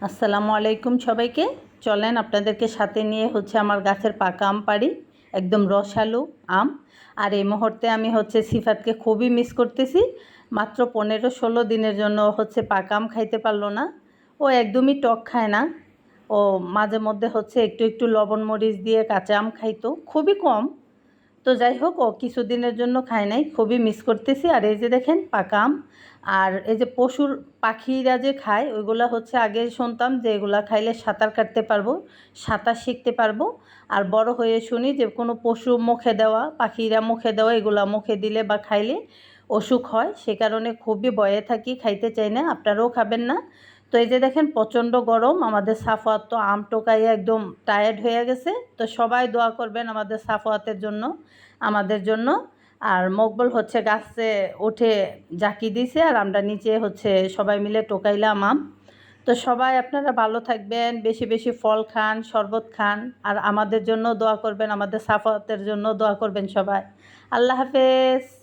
আসসালামু আলাইকুম সবাইকে। চলেন আপনাদেরকে সাথে নিয়ে আমার গাছের পাকা আম পাড়ি, একদম রসালো আম। আর এই মুহূর্তে আমি সিফাতকে খুবই মিস করতেছি। মাত্র 15-16 দিনের জন্য পাকা আম খাইতে পারলো না। ও একদমই টক খায় না। ও মাঝে মধ্যে একটু একটু লবণ মরিচ দিয়ে কাঁচা আম খাইতো, খুবই কম। তো যাই হোক, ও কিছুদিনের জন্য খায় নাই, খুবই মিস করতেছি। আর এই যে দেখেন পাকা আম। আর এই যে পশুর পাখিরা যে খায় ওইগুলা আগে শুনতাম যে এগুলা খাইলে সাঁতার কাটতে পারবো, সাঁতার শিখতে পারবো। আর বড় হয়ে শুনি যে কোনো পশু মুখে দেওয়া, পাখিরা মুখে দেওয়া, এগুলা মুখে দিলে বা খাইলে অসুখ হয়। সে কারণে খুবই ভয়ে থাকি, খাইতে চাই না। আপনারাও খাবেন না। তো এই যে দেখেন প্রচণ্ড গরম, আমাদের সাফওয়াত তো আম টোকাইয়া একদম টায়ার্ড হয়ে গেছে। তো সবাই দোয়া করবেন আমাদের সাফওয়াতের জন্য, আমাদের জন্য। আর মকবুল গাছে উঠে জাকি দিছে, আর আমরা নিচে সবাই মিলে টোকাইলাম আম। তো সবাই আপনারা ভালো থাকবেন, বেশি বেশি ফল খান, শরবত খান। আর আমাদের জন্য দোয়া করবেন, আমাদের সাফওয়াতের জন্য দোয়া করবেন সবাই। আল্লাহ হাফেজ।